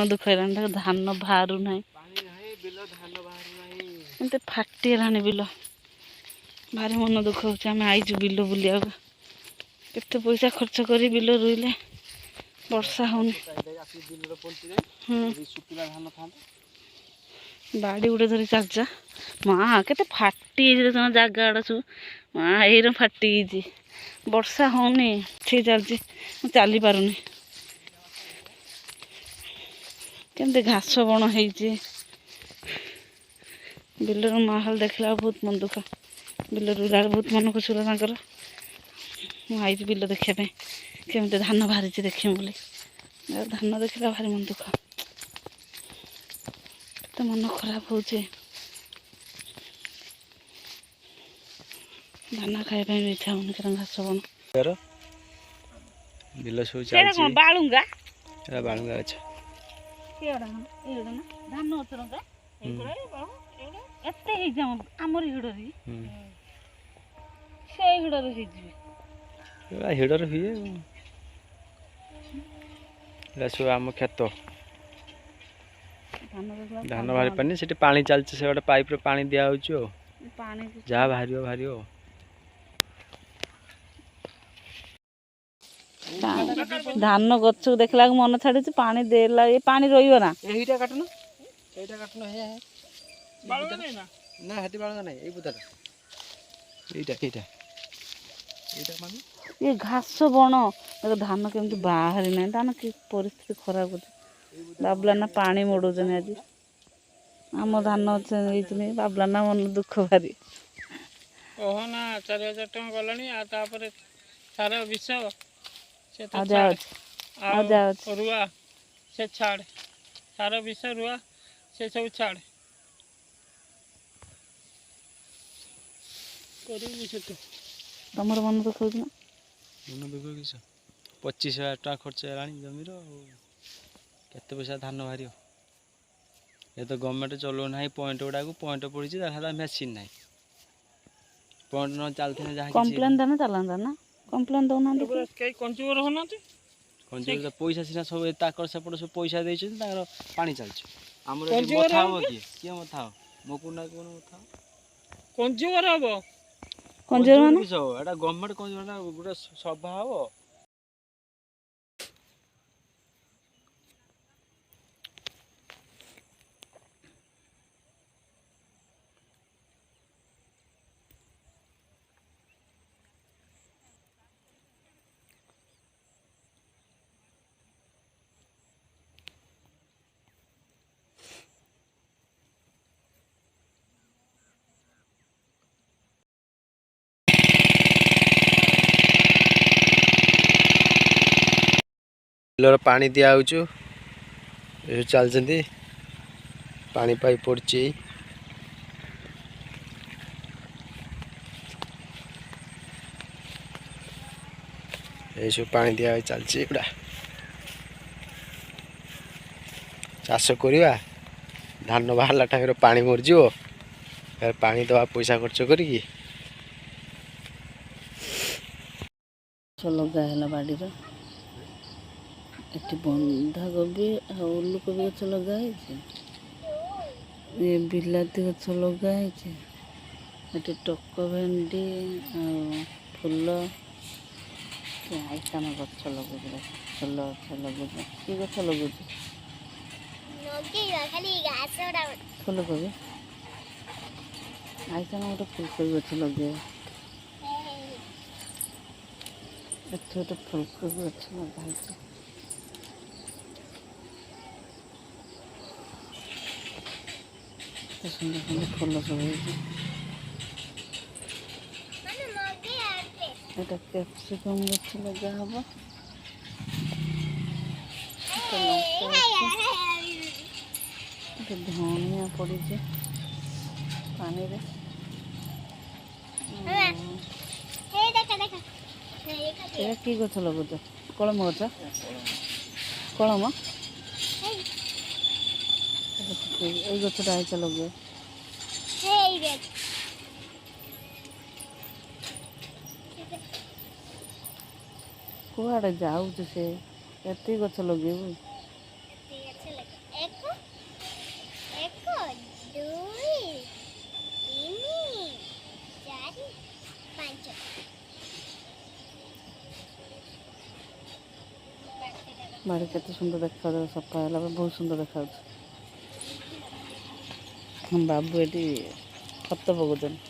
दुख है धान बाहर ना एमती फाटीगलानी बिल भारी मन दुख होमें आईचु बिल बुलिया केते पैसा खर्च कर बिल रुईले वर्षा होनी बाड़ी गुटे धरी चलचा माँ के फाटी जगह आड़ सब माँ यही फाटी वर्षा होनी ठीक चलती चली पारुनी केमती घास बण हो बिलर माहौल देखला बहुत मन दुख बिल रुला बहुत मन खुश होला मुझे बिल देखापी केमती धान बाहरी देखी बोली धान देखला भारी मन दुख तो मन खराब हो धान खाइबा भी इच्छा होनी कारण घास बण बिल सब बालुंगा बालुंगा अच्छा धान एत आमर हिड़री से हिड़र हिड़र हुए सब आम खेत धान बाहरी पानी से पानी चलছে से गोटे पाइप पानी दिया जहाँ बाहर बाहर धान गछ को देखला मन छाड़ी पानी देला ये पानी रहियो ना एहीटा काटना हे बाळगा नै ना हटी बाळगा नै ए बुदाटा एटा माने ये घास बण धान केमती बाहरी ना धान की परिस्थिति खराब होती बाबला ना पानी मोड़ुचन आज आम धान बाबला ना मन दुख भारी ओहो ना 4000 टका गलानी आ तापरे सारा विष से तो रुआ से छाड़ सारा विष रुआ से सब छाड़ तुम मन दुख हो मन दुख किस 25,000 टका खर्च है जमीर केते पैसा धान बाहर ये तो गवर्नमेंट चलो ना पॉइंट गुड़ा को पॉइंट पड़ी मेसीन ना पॉइंट न चलते कंप्लेन देना चलता ना कंप्लेन दौना कंज्यूमर होना कंज्यूमर पैसा सीना सब ताकर सेपट सब पैसा देछन ताकर पानी चलछ हमर मथा हो किए मथा हो मकुना कोन मथा कंज्यूमर हबो कंज्यूमर माने एटा गवर्नमेंट कंज्यूमर गुड़ा सभा हो बिलर पानी दिया चलती पानी पाइप पड़ी ये सब पानी दिया चलती गुड़ा चाष करवा धान बाहर टाइम पानी मरज पानी दवा पैसा खर्च कर लगा है बाड़ी ये बंधा कोबी उल्लू कोबी गच लगाई बिलाती गच लगाई टक भेंडी फुल आइटम गच लगुच फुल गच लगुच कि गच लगुच फुलकोबी आइटम गोटे फुलकोबी गच लगे गोटे फुलकोबी गच लगाई सुंदर सुंदर फुल सब ये कैप्सिकम गछ लगा हम धनिया पड़ी पानी रे कि गछ लगुच कलम गछ कलम এই গছটা আইছে লগে କୁଆଡ଼େ ଯାଉଛୁ ସେ ଏତେ ଗଛ ଲଗେଇବୁ ବାଡ଼ି କେତେ ସୁନ୍ଦର ଦେଖାଯାଉଛି, ସଫା ହେଲା ପରେ ବହୁତ ସୁନ୍ଦର ଦେଖାଯାଉଛି। ବାବୁ ଏଠି ଖତ ପକାଉଛନ୍ତି,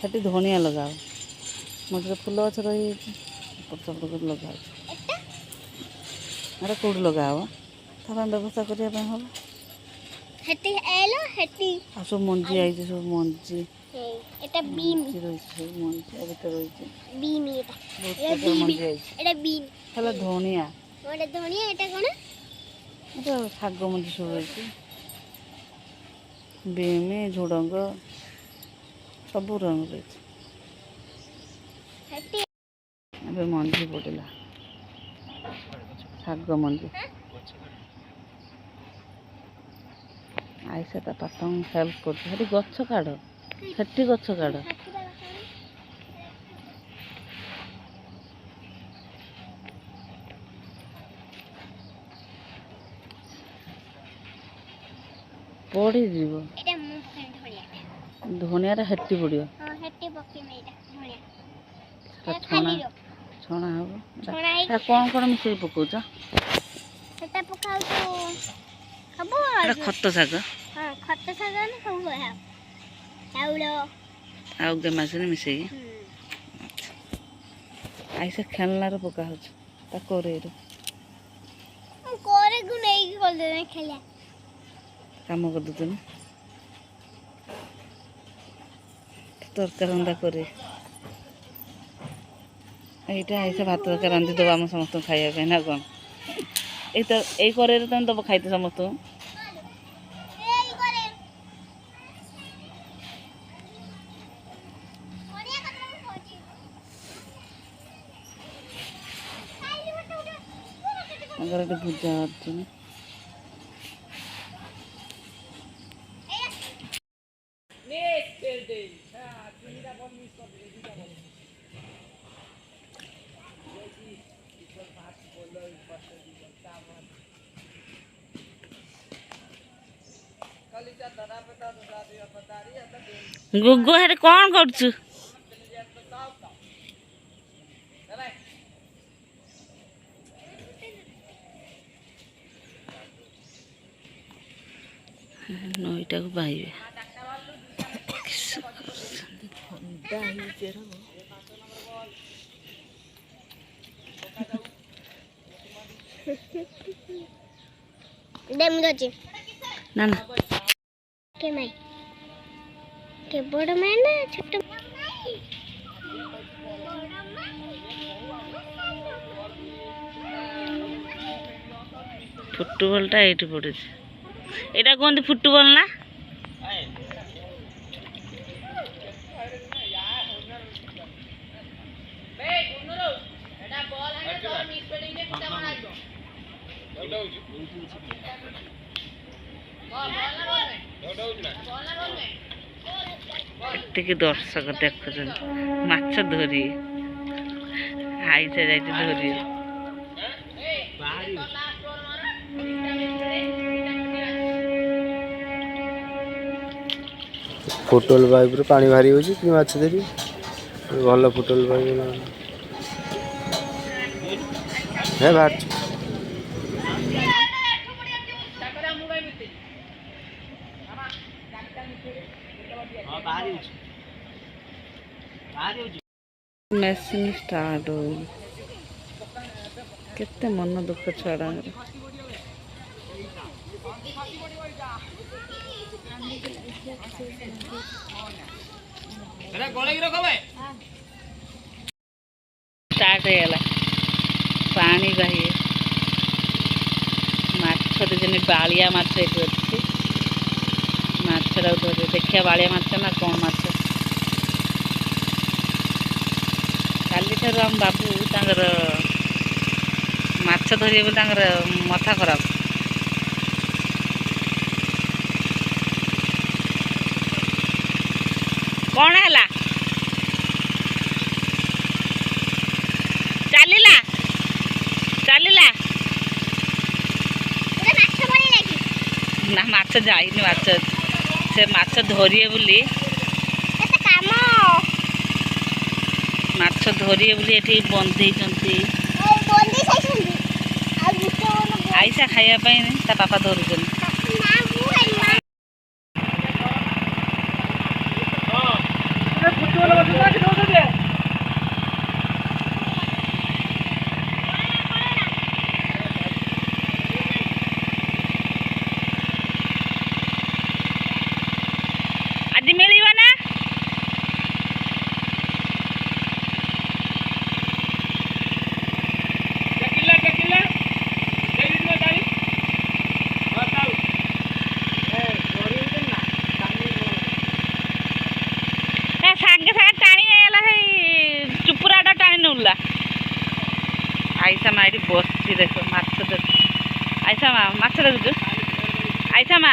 ସେଠି ଧଣିଆ ଲଗା ହବ, ମଝିରେ ଫୁଲ ଗଛ ରହିଯାଇଛି, ଏପଟ ସେପଟ କରି ଲଗା ହେଉଛି। ଏଟା କେଉଁଠି ଲଗା ହବ, ତା ପାଇଁ ବ୍ୟବସ୍ଥା କରିବା ପାଇଁ ହବ। ଆଉ ସବୁ ମଞ୍ଜି ଆଇଛି, ସବୁ ମଞ୍ଜି ରହିଛି, ସବୁ ମଞ୍ଜି ଆ ଭିତରେ ରହିଛି, ବହୁତ ପ୍ରକାର ମଞ୍ଜି ଆଇଛି। ହେଲା ଧଣିଆ, ଏଟା ଶାଗ ମଞ୍ଜି ସବୁ ରହିଛି, ବିମି, ଝୁଡ଼ଙ୍ଗ ସବୁ ରଙ୍ଗ ରହିଛି। ଏବେ ମଞ୍ଜି ପଡ଼ିଲା, ଶାଗ ମଞ୍ଜି। ଆଇସା ତା ବାପାଙ୍କୁ ହେଲ୍ପ କରୁଛି, ସେଠି ଗଛ କାଢ଼, ସେଠି ଗଛ କାଢ଼। ପଡ଼ିଯିବ, ଧଣିଆଟା ହେଟି ପଡ଼ିବ, ଛଣା ଛଣା ହବ। ଏଟା କ'ଣ କ'ଣ ମିଶେଇ ପକଉଛ? ଏଟା ଖତ ଶାଗ ଆଉ ଗେମାସିନି ମିଶେଇକି। ଆଇସା ଖେଳନାରେ ପକା ହଉଛି, ତା କରେଇରେ କାମ କରିଦେଉଛନ୍ତି। ତରକାରୀ ରନ୍ଧା କରେ, এইটা ଆଇସା ଭାତ ତରକାରୀ ରାନ୍ଧିଦେବ ଆମ ସମସ୍ତଙ୍କୁ ଖାଇବା ପାଇଁ, ନା କ'ଣ? ଏଇ କରେଇରେ ତମେ ଦେବ ଖାଇତେ ସମସ୍ତଙ୍କୁ। ତାଙ୍କର ଏଠି ପୂଜା ଅଛି। ଗୁଗୁ ହେଠି କ'ଣ କରୁଛୁ? ନଈଟାକୁ ବାହିବେ, ଥଣ୍ଡା ହେଇଛି। ନା ନା ବଡ଼ ମାଇ ନା ଛୋଟ? ଫୁଟବଲଟା ଏଇଠି ପଡୁଛି, ଏଇଟା କୁହନ୍ତି ଫୁଟବଲ ନା? ଏତିକି ଦର୍ଶକ ଦେଖୁଛନ୍ତି ମାଛ ଧରି, ଆଇସା ଯାଇଛି ଧରି। ଫୁଟବଲ ପାଇପ୍ରୁ ପାଣି ବାହାରି ହେଉଛି, କି ମାଛ ଧରି ଭଲ ଫୁଟବଲ ପାଇପ୍ ହେ ବାହାରିଛି। ମେସିନ୍ ଷ୍ଟାର୍ଟ ହଉନି, କେତେ ମନ ଦୁଃଖ ଛୁଆଡ଼ାଙ୍କର। ଷ୍ଟାର୍ଟ ହେଇଗଲା, ପାଣି ବାହିବେ, ମାଛ ଦେଛନ୍ତି, ବାଳିଆ ମାଛ ଏଠି ଅଛି, ମାଛଟାକୁ ଧରିବେ। ଦେଖିବା ବାଳିଆ ମାଛ ନା କ'ଣ ମାଛ। କାଲିଠାରୁ ଆମ ବାବୁ ତାଙ୍କର ମାଛ ଧରିବେ ବୋଲି ତାଙ୍କର ମଥା ଖରାପ। କ'ଣ ହେଲା? ଚାଲିଲା ଚାଲିଲା ନା, ମାଛ ଯାଇନି, ମାଛ ଅଛି। ସେ ମାଛ ଧରିବେ ବୋଲି, ମାଛ ଧରିବେ ବୋଲି ଏଠି ବନ୍ଧେଇଛନ୍ତି। ଆଇସା ଖାଇବା ପାଇଁ ତା ବାପା ଧରୁଛନ୍ତି। ଆଜି ମିଳିବ ନା? ସାଙ୍ଗେ ସାଙ୍ଗେ ଟାଣି ନେଇଗଲା ସେଇ ଚୁପୁରାଟା ଟାଣି ନେଉଲା। ଆଇସା ମା ଏଠି ବସିଛି ଦେଖ ମାଛ ଦେଖ। ଆଇସା ମା ମାଛ ଦେଖୁଛୁ? ଆଇସା ମା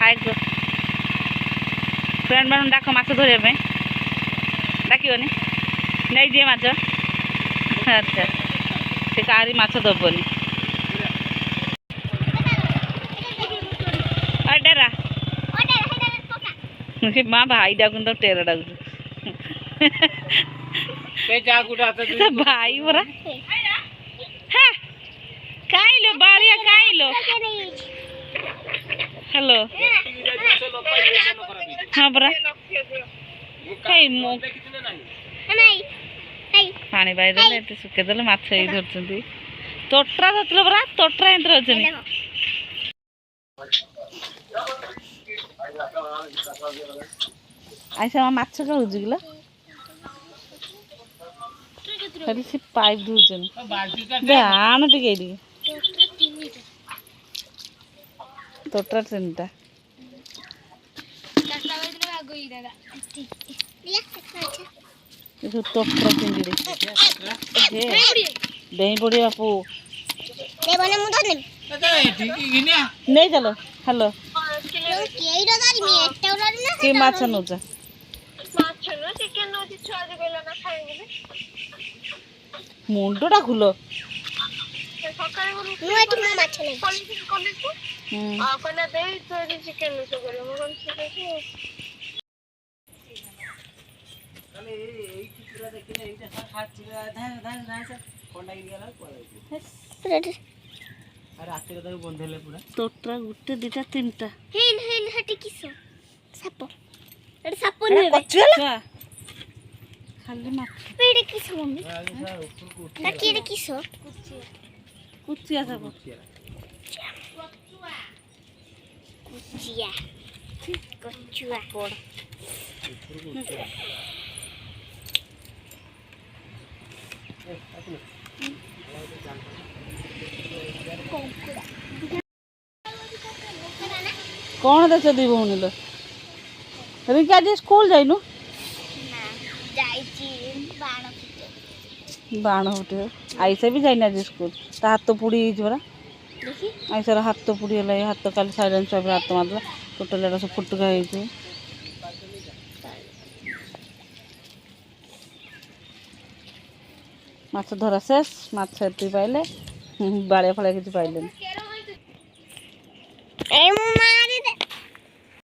ହାଇ ଫ୍ରେଣ୍ଡ ମାନଙ୍କୁ ଡାକ ମାଛ ଧରିବା ପାଇଁ। ଡାକିବନି? ନେଇଯିବେ ମାଛ। ଆଚ୍ଛା ସେ କାହାରି ମାଛ ଦେବନି। ଡେରା ମା ଭାଇ ଡାକୁନି ତ ଟେରା ଡାକୁଛୁ। ଭାଇ ପରା କାଇଲୋ ବାଳିଆ କାଇଲୋ। ହ୍ୟାଲୋ ହଁ ପରା ପାଣି ବାଇ ଦେଲେ ଏତେ ଶୁଖେଇ ଦେଲେ ମାଛ ଏଇ ଧରୁଛନ୍ତି। ତୋଟ୍ରା ଧରିଥିଲେ ପରା ତୋଟ୍ରା ଏମିତି ଅଛନ୍ତି। ଆଇସା ମାଛ ଖେଳୁଛି କିଲୋ। ଖାଲି ସେ ପାଇପ୍ ଧଉଛନ୍ତି। ଆଣ ଟିକେ ଏଇଠିକି। ତୋଟ୍ରା 3ଟା। ତୋଟ୍ରା ଚିଙ୍ଗିଡ଼ି ଡେଇଁ ପଡ଼ିବା ପୁଅ ନେଇ ଚାଲ। ହ୍ୟାଲୋ କି ମାଛ ନଉଛ? ମୁଣ୍ଡଟା ଖୁଲ। ତୋଟ୍ରା 1 2 3ଟା। ଖାଲି ମାଛ କୁଚିଆ ସାପ। କ'ଣ ଦେଶ ଦି ଭଉଣୀ ଲୋ? ରିଙ୍କି ଆଜି ସ୍କୁଲ ଯାଇନୁ? ବାଣ ଫୁଟେଇବ। ଆଇସା ବି ଯାଇନି ଆଜି ସ୍କୁଲ। ତା ହାତ ପୁଡ଼ି ହେଇଛି ପରା। ଆଇସାର ହାତ ପୁଡ଼ିଗଲା। ଏ ହାତ କାଲି ସାଇଲେନ୍ସ ପାଇପ୍ରେ ହାତ ମାରିଦେଲା। ଟୋଟାଲି ଏଟା ସବୁ ଫୁଟୁକା ହେଇଛି। ମାଛ ଧରା ଶେଷ। ମାଛ ଏତିକି ପାଇଲେ। ବାଳିଆ ଫାଳିଆ କିଛି ପାଇଲେନି।